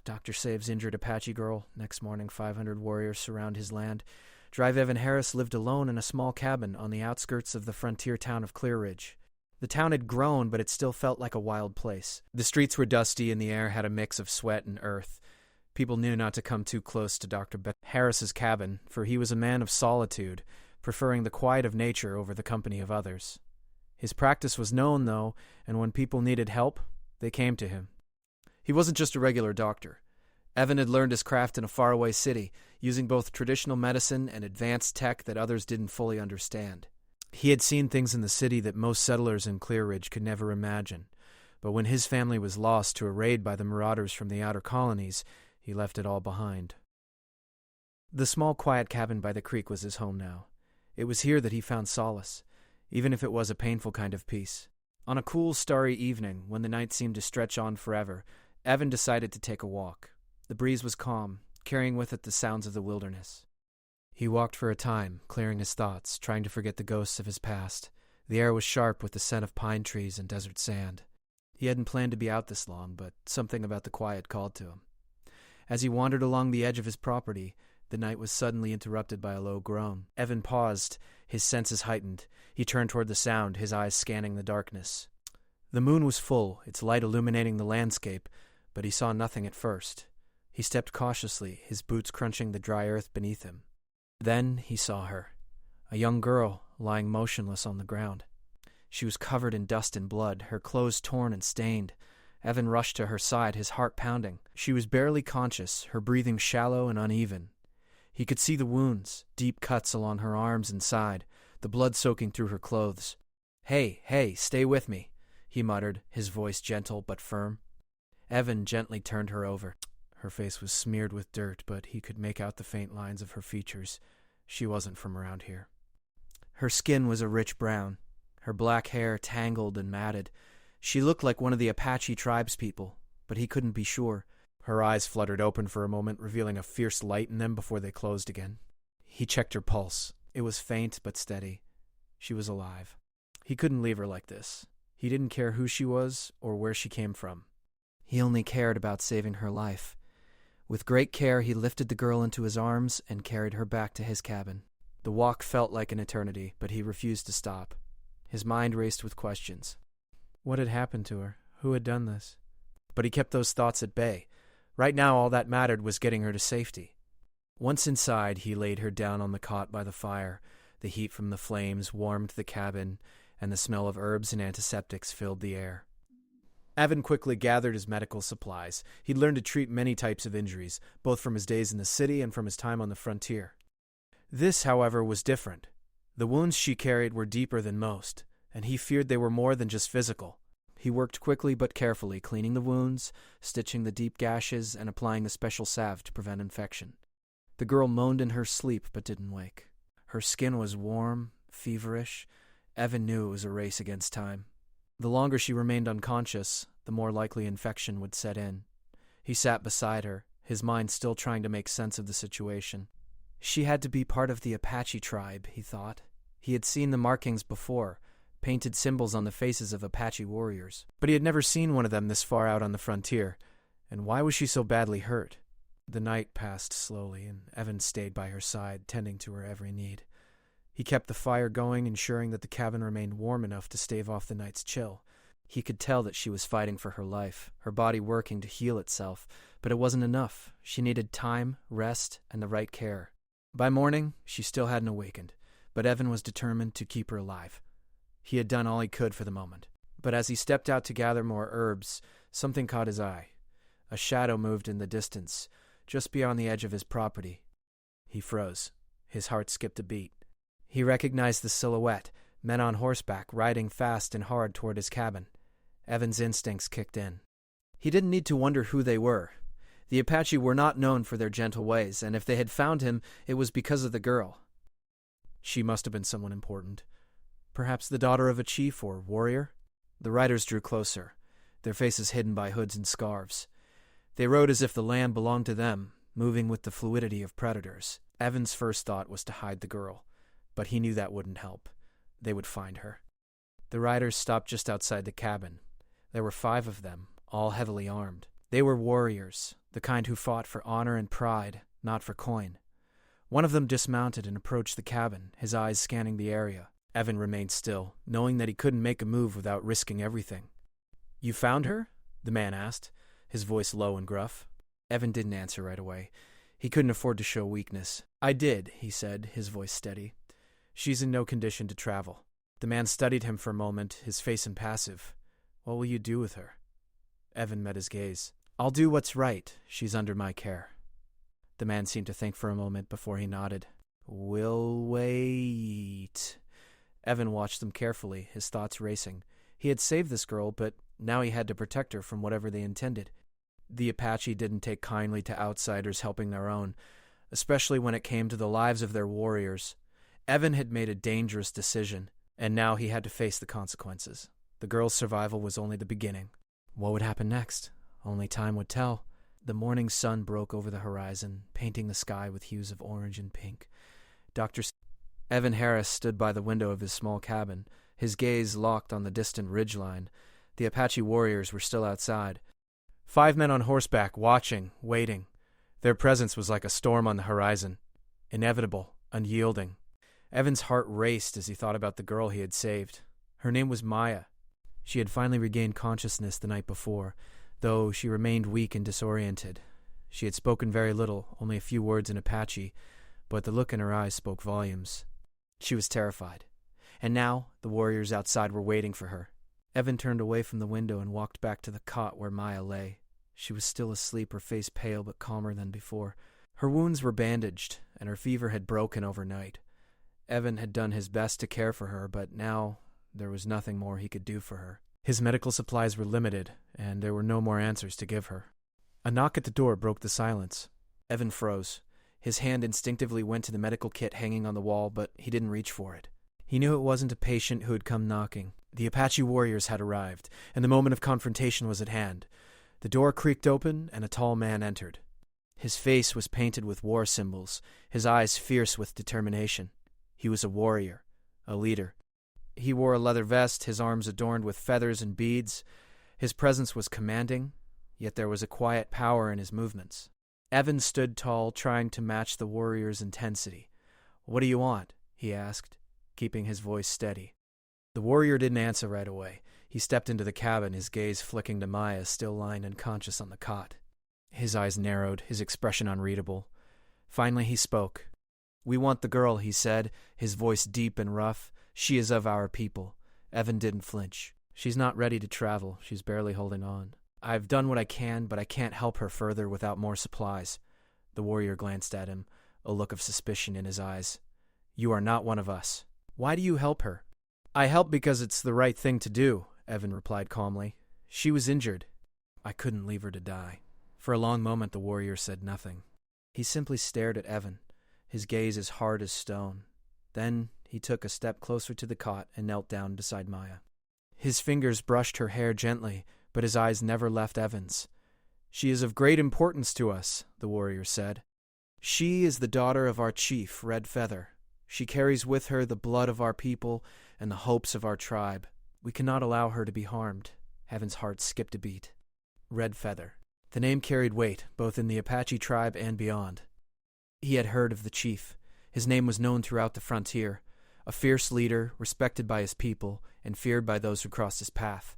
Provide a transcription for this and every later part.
Doctor saves injured Apache girl. Next morning, 500 warriors surround his land. Drive Evan Harris lived alone in a small cabin on the outskirts of the frontier town of Clear Ridge. The town had grown, but it still felt like a wild place. The streets were dusty and the air had a mix of sweat and earth. People knew not to come too close to Dr. Harris's cabin, for he was a man of solitude, preferring the quiet of nature over the company of others. His practice was known, though, and when people needed help, they came to him. He wasn't just a regular doctor. Evan had learned his craft in a faraway city, using both traditional medicine and advanced tech that others didn't fully understand. He had seen things in the city that most settlers in Clear Ridge could never imagine, but when his family was lost to a raid by the marauders from the outer colonies, he left it all behind. The small, quiet cabin by the creek was his home now. It was here that he found solace, even if it was a painful kind of peace. On a cool, starry evening, when the night seemed to stretch on forever, Evan decided to take a walk. The breeze was calm, carrying with it the sounds of the wilderness. He walked for a time, clearing his thoughts, trying to forget the ghosts of his past. The air was sharp with the scent of pine trees and desert sand. He hadn't planned to be out this long, but something about the quiet called to him. As he wandered along the edge of his property, the night was suddenly interrupted by a low groan. Evan paused, his senses heightened. He turned toward the sound, his eyes scanning the darkness. The moon was full, its light illuminating the landscape, but he saw nothing at first. He stepped cautiously, his boots crunching the dry earth beneath him. Then he saw her, a young girl lying motionless on the ground. She was covered in dust and blood, her clothes torn and stained. Evan rushed to her side, his heart pounding. She was barely conscious, her breathing shallow and uneven. He could see the wounds, deep cuts along her arms and side, the blood soaking through her clothes. Hey, stay with me," he muttered, his voice gentle but firm. Evan gently turned her over. Her face was smeared with dirt, but he could make out the faint lines of her features. She wasn't from around here. Her skin was a rich brown, her black hair tangled and matted. She looked like one of the Apache tribespeople, but he couldn't be sure. Her eyes fluttered open for a moment, revealing a fierce light in them before they closed again. He checked her pulse. It was faint but steady. She was alive. He couldn't leave her like this. He didn't care who she was or where she came from. He only cared about saving her life. With great care, he lifted the girl into his arms and carried her back to his cabin. The walk felt like an eternity, but he refused to stop. His mind raced with questions. What had happened to her? Who had done this? But he kept those thoughts at bay. Right now, all that mattered was getting her to safety. Once inside, he laid her down on the cot by the fire. The heat from the flames warmed the cabin, and the smell of herbs and antiseptics filled the air. Evan quickly gathered his medical supplies. He'd learned to treat many types of injuries, both from his days in the city and from his time on the frontier. This, however, was different. The wounds she carried were deeper than most, and he feared they were more than just physical. He worked quickly but carefully, cleaning the wounds, stitching the deep gashes, and applying the special salve to prevent infection. The girl moaned in her sleep but didn't wake. Her skin was warm, feverish. Evan knew it was a race against time. The longer she remained unconscious, the more likely infection would set in. He sat beside her, his mind still trying to make sense of the situation. She had to be part of the Apache tribe, he thought. He had seen the markings before, painted symbols on the faces of Apache warriors. But he had never seen one of them this far out on the frontier. And why was she so badly hurt? The night passed slowly, and Evan stayed by her side, tending to her every need. He kept the fire going, ensuring that the cabin remained warm enough to stave off the night's chill. He could tell that she was fighting for her life, her body working to heal itself, but it wasn't enough. She needed time, rest, and the right care. By morning, she still hadn't awakened, but Evan was determined to keep her alive. He had done all he could for the moment. But as he stepped out to gather more herbs, something caught his eye. A shadow moved in the distance, just beyond the edge of his property. He froze. His heart skipped a beat. He recognized the silhouette, men on horseback, riding fast and hard toward his cabin. Evan's instincts kicked in. He didn't need to wonder who they were. The Apache were not known for their gentle ways, and if they had found him, it was because of the girl. She must have been someone important. Perhaps the daughter of a chief or warrior? The riders drew closer, their faces hidden by hoods and scarves. They rode as if the land belonged to them, moving with the fluidity of predators. Evan's first thought was to hide the girl, but he knew that wouldn't help. They would find her. The riders stopped just outside the cabin. There were 5 of them, all heavily armed. They were warriors, the kind who fought for honor and pride, not for coin. One of them dismounted and approached the cabin, his eyes scanning the area. Evan remained still, knowing that he couldn't make a move without risking everything. "You found her?" the man asked, his voice low and gruff. Evan didn't answer right away. He couldn't afford to show weakness. "I did," he said, his voice steady. "She's in no condition to travel." The man studied him for a moment, his face impassive. "What will you do with her?" Evan met his gaze. "I'll do what's right. She's under my care." The man seemed to think for a moment before he nodded. "We'll wait." Evan watched them carefully, his thoughts racing. He had saved this girl, but now he had to protect her from whatever they intended. The Apache didn't take kindly to outsiders helping their own, especially when it came to the lives of their warriors. Evan had made a dangerous decision, and now he had to face the consequences. The girl's survival was only the beginning. What would happen next? Only time would tell. The morning sun broke over the horizon, painting the sky with hues of orange and pink. Evan Harris stood by the window of his small cabin, his gaze locked on the distant ridgeline. The Apache warriors were still outside. 5 men on horseback, watching, waiting. Their presence was like a storm on the horizon. Inevitable, unyielding. Evan's heart raced as he thought about the girl he had saved. Her name was Maya. She had finally regained consciousness the night before, though she remained weak and disoriented. She had spoken very little, only a few words in Apache, but the look in her eyes spoke volumes. She was terrified. And now, the warriors outside were waiting for her. Evan turned away from the window and walked back to the cot where Maya lay. She was still asleep, her face pale but calmer than before. Her wounds were bandaged, and her fever had broken overnight. Evan had done his best to care for her, but now there was nothing more he could do for her. His medical supplies were limited, and there were no more answers to give her. A knock at the door broke the silence. Evan froze. His hand instinctively went to the medical kit hanging on the wall, but he didn't reach for it. He knew it wasn't a patient who had come knocking. The Apache warriors had arrived, and the moment of confrontation was at hand. The door creaked open, and a tall man entered. His face was painted with war symbols, his eyes fierce with determination. He was a warrior, a leader. He wore a leather vest, his arms adorned with feathers and beads. His presence was commanding, yet there was a quiet power in his movements. Evan stood tall, trying to match the warrior's intensity. "What do you want?" he asked, keeping his voice steady. The warrior didn't answer right away. He stepped into the cabin, his gaze flicking to Maya, still lying unconscious on the cot. His eyes narrowed, his expression unreadable. Finally he spoke. "We want the girl," he said, his voice deep and rough. "She is of our people." Evan didn't flinch. "She's not ready to travel. She's barely holding on. I've done what I can, but I can't help her further without more supplies." The warrior glanced at him, a look of suspicion in his eyes. "You are not one of us." "Why do you help her?" "I help because it's the right thing to do," Evan replied calmly. "She was injured. I couldn't leave her to die." For a long moment the warrior said nothing. He simply stared at Evan, his gaze as hard as stone. Then he took a step closer to the cot and knelt down beside Maya. His fingers brushed her hair gently, but his eyes never left Evan's. "She is of great importance to us," the warrior said. "She is the daughter of our chief, Red Feather. She carries with her the blood of our people and the hopes of our tribe. We cannot allow her to be harmed." Evan's heart skipped a beat. Red Feather. The name carried weight, both in the Apache tribe and beyond. He had heard of the chief. His name was known throughout the frontier. A fierce leader, respected by his people, and feared by those who crossed his path.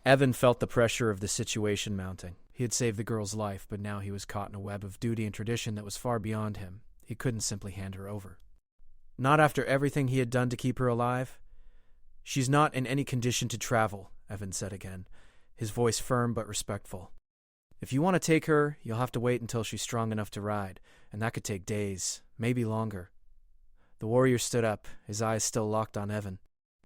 Evan felt the pressure of the situation mounting. He had saved the girl's life, but now he was caught in a web of duty and tradition that was far beyond him. He couldn't simply hand her over. Not after everything he had done to keep her alive. "She's not in any condition to travel," Evan said again, his voice firm but respectful. "If you want to take her, you'll have to wait until she's strong enough to ride, and that could take days, maybe longer." The warrior stood up, his eyes still locked on Evan.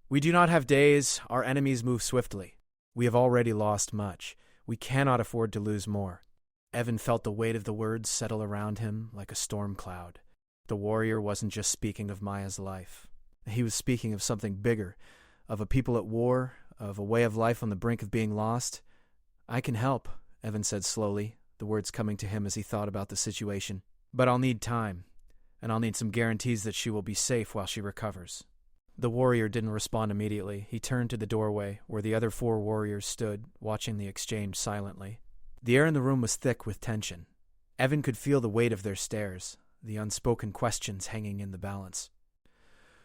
"We do not have days. Our enemies move swiftly. We have already lost much. We cannot afford to lose more." Evan felt the weight of the words settle around him like a storm cloud. The warrior wasn't just speaking of Maya's life. He was speaking of something bigger, of a people at war, of a way of life on the brink of being lost. "I can help," Evan said slowly, the words coming to him as he thought about the situation. "But I'll need time, and I'll need some guarantees that she will be safe while she recovers." The warrior didn't respond immediately. He turned to the doorway, where the other 4 warriors stood, watching the exchange silently. The air in the room was thick with tension. Evan could feel the weight of their stares, the unspoken questions hanging in the balance.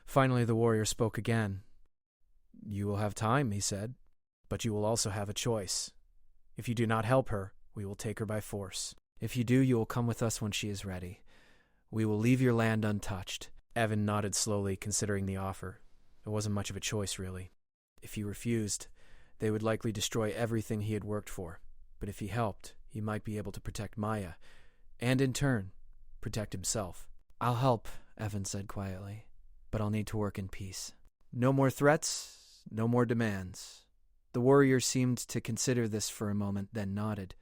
Finally, the warrior spoke again. "You will have time," he said, "but you will also have a choice. If you do not help her, we will take her by force. If you do, you will come with us when she is ready. We will leave your land untouched." Evan nodded slowly, considering the offer. It wasn't much of a choice, really. If he refused, they would likely destroy everything he had worked for. But if he helped, he might be able to protect Maya, and in turn, protect himself. "I'll help," Evan said quietly, "but I'll need to work in peace." No more threats, no more demands. The warrior seemed to consider this for a moment, then nodded.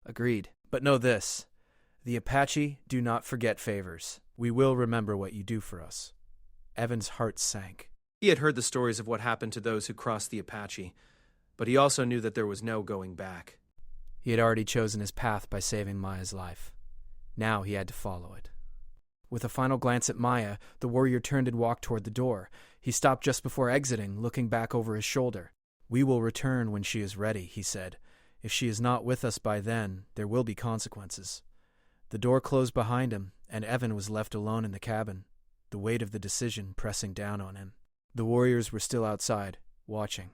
"Agreed. But know this. The Apache do not forget favors. We will remember what you do for us." Evan's heart sank. He had heard the stories of what happened to those who crossed the Apache, but he also knew that there was no going back. He had already chosen his path by saving Maya's life. Now he had to follow it. With a final glance at Maya, the warrior turned and walked toward the door. He stopped just before exiting, looking back over his shoulder. "We will return when she is ready," he said. "If she is not with us by then, there will be consequences." The door closed behind him, and Evan was left alone in the cabin, the weight of the decision pressing down on him. The warriors were still outside, watching,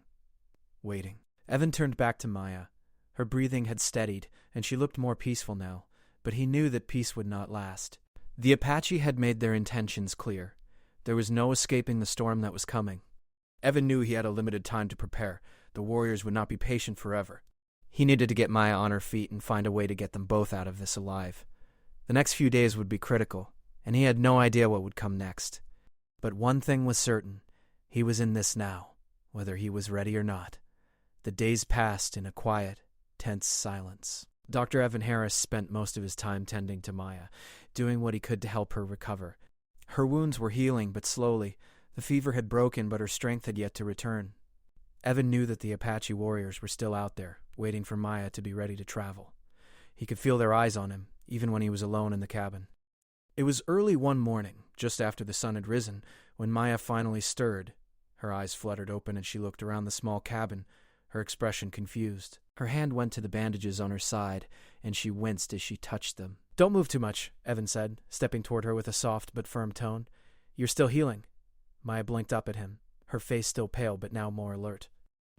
waiting. Evan turned back to Maya. Her breathing had steadied, and she looked more peaceful now, but he knew that peace would not last. The Apache had made their intentions clear. There was no escaping the storm that was coming. Evan knew he had a limited time to prepare. The warriors would not be patient forever. He needed to get Maya on her feet and find a way to get them both out of this alive. The next few days would be critical, and he had no idea what would come next. But one thing was certain. He was in this now, whether he was ready or not. The days passed in a quiet, tense silence. Dr. Evan Harris spent most of his time tending to Maya, doing what he could to help her recover. Her wounds were healing, but slowly. The fever had broken, but her strength had yet to return. Evan knew that the Apache warriors were still out there, waiting for Maya to be ready to travel. He could feel their eyes on him, even when he was alone in the cabin. It was early one morning, just after the sun had risen, when Maya finally stirred. Her eyes fluttered open and she looked around the small cabin, her expression confused. Her hand went to the bandages on her side, and she winced as she touched them. "Don't move too much," Evan said, stepping toward her with a soft but firm tone. "You're still healing." Maya blinked up at him, her face still pale but now more alert.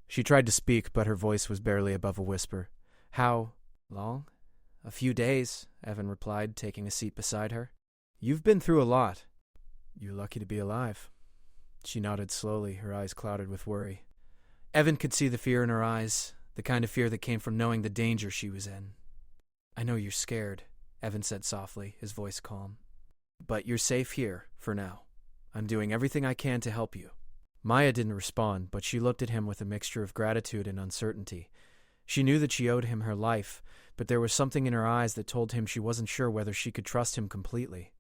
She tried to speak, but her voice was barely above a whisper. "How long?" "A few days," Evan replied, taking a seat beside her. "You've been through a lot." "You're lucky to be alive." She nodded slowly, her eyes clouded with worry. Evan could see the fear in her eyes, the kind of fear that came from knowing the danger she was in. "I know you're scared," Evan said softly, his voice calm. "But you're safe here, for now. I'm doing everything I can to help you." Maya didn't respond, but she looked at him with a mixture of gratitude and uncertainty. She knew that she owed him her life, but there was something in her eyes that told him she wasn't sure whether she could trust him completely.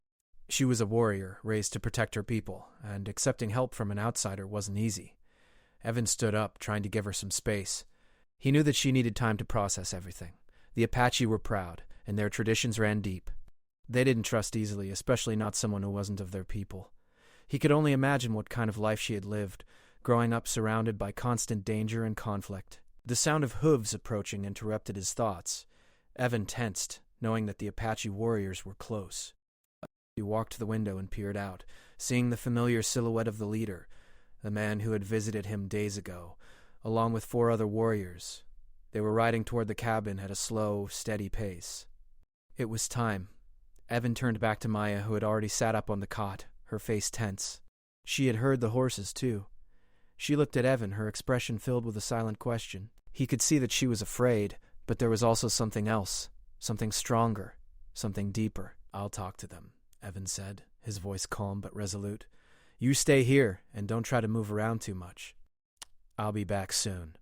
She was a warrior, raised to protect her people, and accepting help from an outsider wasn't easy. Evan stood up, trying to give her some space. He knew that she needed time to process everything. The Apache were proud, and their traditions ran deep. They didn't trust easily, especially not someone who wasn't of their people. He could only imagine what kind of life she had lived, growing up surrounded by constant danger and conflict. The sound of hooves approaching interrupted his thoughts. Evan tensed, knowing that the Apache warriors were close. He walked to the window and peered out, seeing the familiar silhouette of the leader, the man who had visited him days ago, along with 4 other warriors. They were riding toward the cabin at a slow, steady pace. It was time. Evan turned back to Maya, who had already sat up on the cot, her face tense. She had heard the horses, too. She looked at Evan, her expression filled with a silent question. He could see that she was afraid, but there was also something else, something stronger, something deeper. "I'll talk to them," Evan said, his voice calm but resolute. "You stay here, and don't try to move around too much. I'll be back soon."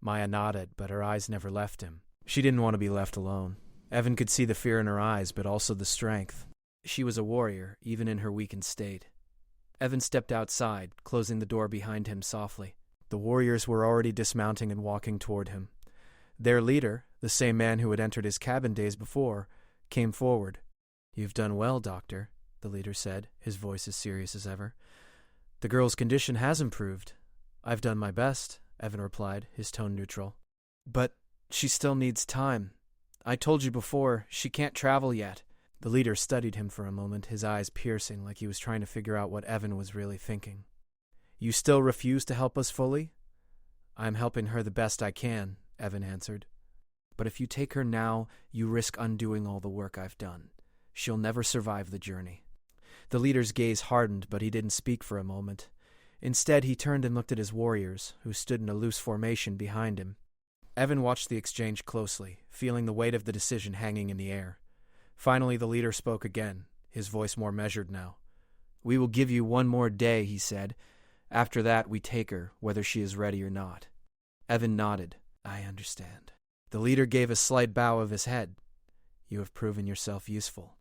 Maya nodded, but her eyes never left him. She didn't want to be left alone. Evan could see the fear in her eyes, but also the strength. She was a warrior, even in her weakened state. Evan stepped outside, closing the door behind him softly. The warriors were already dismounting and walking toward him. Their leader, the same man who had entered his cabin days before, came forward. "You've done well, Doctor," the leader said, his voice as serious as ever. "The girl's condition has improved." "I've done my best," Evan replied, his tone neutral. "But She still needs time. I told you before, she can't travel yet. The leader studied him for a moment, his eyes piercing like he was trying to figure out what Evan was really thinking. You still refuse to help us fully? I'm helping her the best I can, Evan answered. But if you take her now, you risk undoing all the work I've done. She'll never survive the journey. The leader's gaze hardened, but he didn't speak for a moment. Instead, he turned and looked at his warriors, who stood in a loose formation behind him. Evan watched the exchange closely, feeling the weight of the decision hanging in the air. Finally, the leader spoke again, his voice more measured now. We will give you one more day, he said. After that, we take her, whether she is ready or not. Evan nodded. I understand. The leader gave a slight bow of his head. You have proven yourself useful.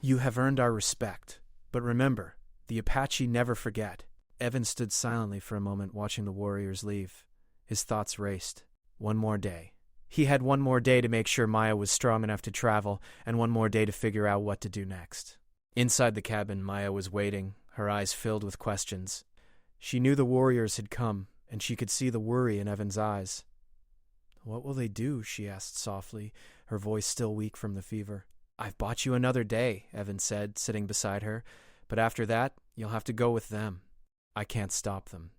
You have earned our respect. But remember, the Apache never forget. Evan stood silently for a moment, watching the warriors leave. His thoughts raced. One more day. He had one more day to make sure Maya was strong enough to travel, and one more day to figure out what to do next. Inside the cabin, Maya was waiting, her eyes filled with questions. She knew the warriors had come, and she could see the worry in Evan's eyes. What will they do? She asked softly, her voice still weak from the fever. I've bought you another day, Evan said, sitting beside her. But after that, you'll have to go with them. I can't stop them.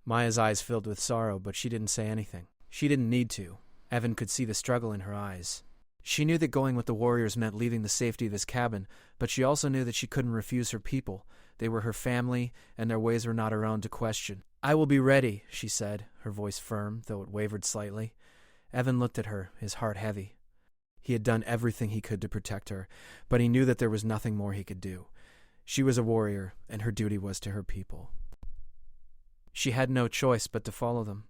Maya's eyes filled with sorrow, but she didn't say anything. She didn't need to. Evan could see the struggle in her eyes. She knew that going with the warriors meant leaving the safety of his cabin, but she also knew that she couldn't refuse her people. They were her family, and their ways were not her own to question. I will be ready, she said, her voice firm, though it wavered slightly. Evan looked at her, his heart heavy. He had done everything he could to protect her, but he knew that there was nothing more he could do. She was a warrior, and her duty was to her people. She had no choice but to follow them.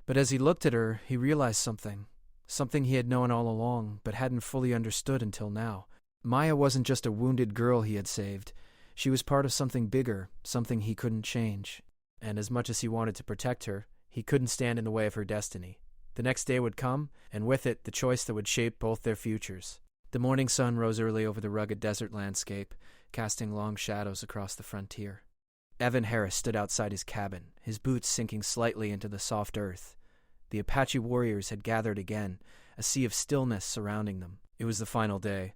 But as he looked at her, he realized something he had known all along, but hadn't fully understood until now. Maya wasn't just a wounded girl he had saved. She was part of something bigger, something he couldn't change. And as much as he wanted to protect her, he couldn't stand in the way of her destiny. The next day would come, and with it, the choice that would shape both their futures. The morning sun rose early over the rugged desert landscape, casting long shadows across the frontier. Evan Harris stood outside his cabin, his boots sinking slightly into the soft earth. The Apache warriors had gathered again, a sea of stillness surrounding them. It was the final day.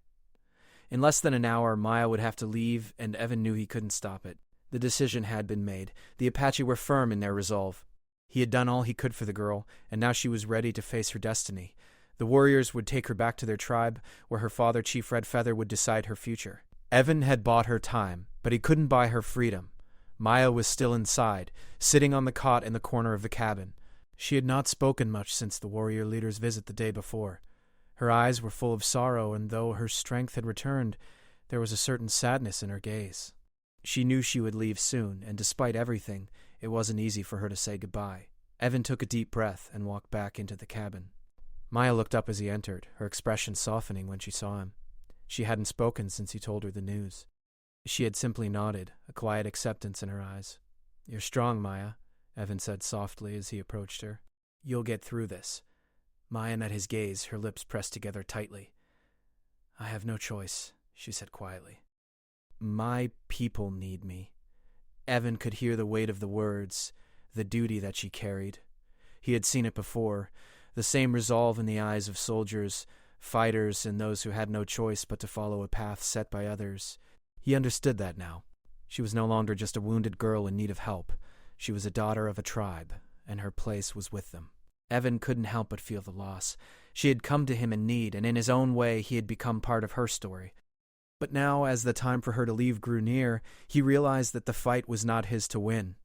In less than an hour, Maya would have to leave, and Evan knew he couldn't stop it. The decision had been made. The Apache were firm in their resolve. He had done all he could for the girl, and now she was ready to face her destiny. The warriors would take her back to their tribe, where her father, Chief Red Feather, would decide her future. Evan had bought her time, but he couldn't buy her freedom. Maya was still inside, sitting on the cot in the corner of the cabin. She had not spoken much since the warrior leader's visit the day before. Her eyes were full of sorrow, and though her strength had returned, there was a certain sadness in her gaze. She knew she would leave soon, and despite everything, it wasn't easy for her to say goodbye. Evan took a deep breath and walked back into the cabin. Maya looked up as he entered, her expression softening when she saw him. She hadn't spoken since he told her the news. She had simply nodded, a quiet acceptance in her eyes. You're strong, Maya, Evan said softly as he approached her. You'll get through this. Maya met his gaze, her lips pressed together tightly. I have no choice, she said quietly. My people need me. Evan could hear the weight of the words, the duty that she carried. He had seen it before, the same resolve in the eyes of soldiers, fighters, and those who had no choice but to follow a path set by others. He understood that now. She was no longer just a wounded girl in need of help. She was a daughter of a tribe, and her place was with them. Evan couldn't help but feel the loss. She had come to him in need, and in his own way he had become part of her story. But now, as the time for her to leave grew near, he realized that the fight was not his to win.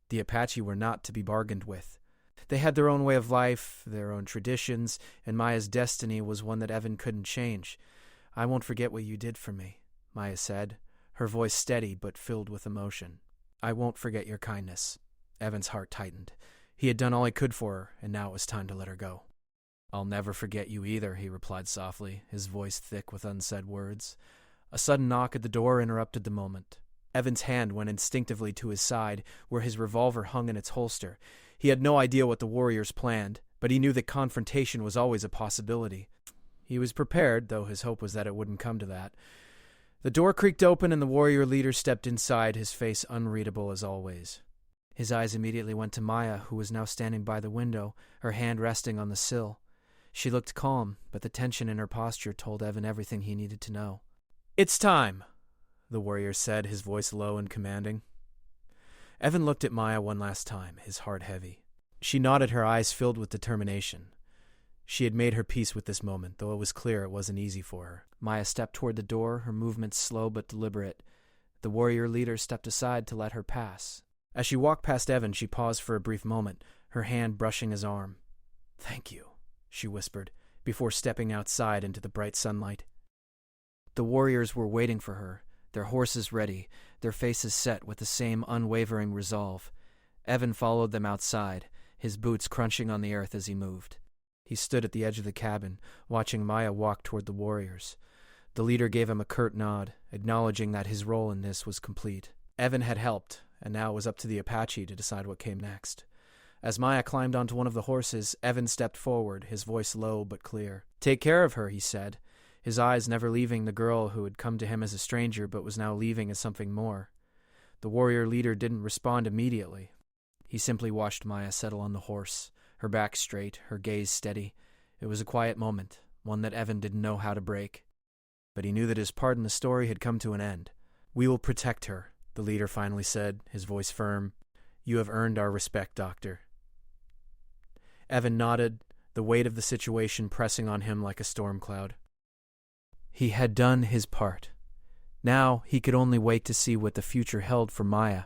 The Apache were not to be bargained with. They had their own way of life, their own traditions, and Maya's destiny was one that Evan couldn't change. I won't forget what you did for me, Maya said, her voice steady but filled with emotion. I won't forget your kindness. Evan's heart tightened. He had done all he could for her, and now it was time to let her go. I'll never forget you either, he replied softly, his voice thick with unsaid words. A sudden knock at the door interrupted the moment. Evan's hand went instinctively to his side, where his revolver hung in its holster. He had no idea what the warriors planned, but he knew that confrontation was always a possibility. He was prepared, though his hope was that it wouldn't come to that. The door creaked open and the warrior leader stepped inside, his face unreadable as always. His eyes immediately went to Maya, who was now standing by the window, her hand resting on the sill. She looked calm, but the tension in her posture told Evan everything he needed to know. "It's time," the warrior said, his voice low and commanding. Evan looked at Maya one last time, his heart heavy. She nodded, her eyes filled with determination. She had made her peace with this moment, though it was clear it wasn't easy for her. Maya stepped toward the door, her movements slow but deliberate. The warrior leader stepped aside to let her pass. As she walked past Evan, she paused for a brief moment, her hand brushing his arm. "Thank you," she whispered, before stepping outside into the bright sunlight. The warriors were waiting for her, their horses ready, their faces set with the same unwavering resolve. Evan followed them outside, his boots crunching on the earth as he moved. He stood at the edge of the cabin, watching Maya walk toward the warriors. The leader gave him a curt nod, acknowledging that his role in this was complete. Evan had helped, and now it was up to the Apache to decide what came next. As Maya climbed onto one of the horses, Evan stepped forward, his voice low but clear. "Take care of her," he said, his eyes never leaving the girl who had come to him as a stranger but was now leaving as something more. The warrior leader didn't respond immediately. He simply watched Maya settle on the horse, her back straight, her gaze steady. It was a quiet moment, one that Evan didn't know how to break. But he knew that his part in the story had come to an end. "We will protect her," the leader finally said, his voice firm. "You have earned our respect, Doctor." Evan nodded, the weight of the situation pressing on him like a storm cloud. He had done his part. Now he could only wait to see what the future held for Maya,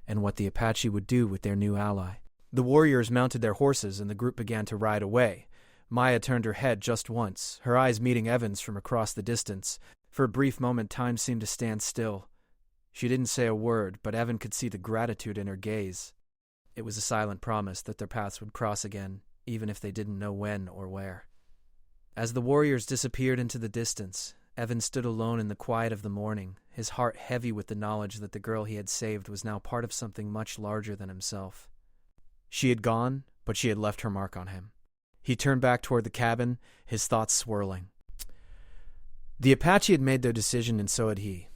and what the Apache would do with their new ally. The warriors mounted their horses, and the group began to ride away. Maya turned her head just once, her eyes meeting Evan's from across the distance. For a brief moment, time seemed to stand still. She didn't say a word, but Evan could see the gratitude in her gaze. It was a silent promise that their paths would cross again, even if they didn't know when or where. As the warriors disappeared into the distance, Evan stood alone in the quiet of the morning, his heart heavy with the knowledge that the girl he had saved was now part of something much larger than himself. She had gone, but she had left her mark on him. He turned back toward the cabin, his thoughts swirling. The Apache had made their decision, and so had he.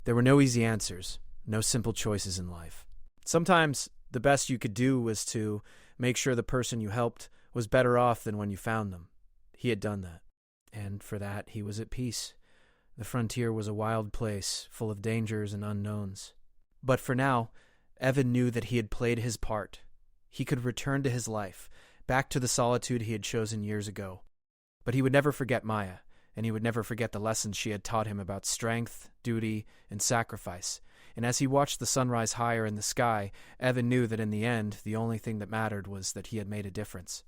There were no easy answers, no simple choices in life. Sometimes the best you could do was to make sure the person you helped was better off than when you found them. He had done that, and for that he was at peace. The frontier was a wild place, full of dangers and unknowns. But for now, Evan knew that he had played his part. He could return to his life, back to the solitude he had chosen years ago. But he would never forget Maya, and he would never forget the lessons she had taught him about strength, duty, and sacrifice. And as he watched the sunrise higher in the sky, Evan knew that in the end, the only thing that mattered was that he had made a difference.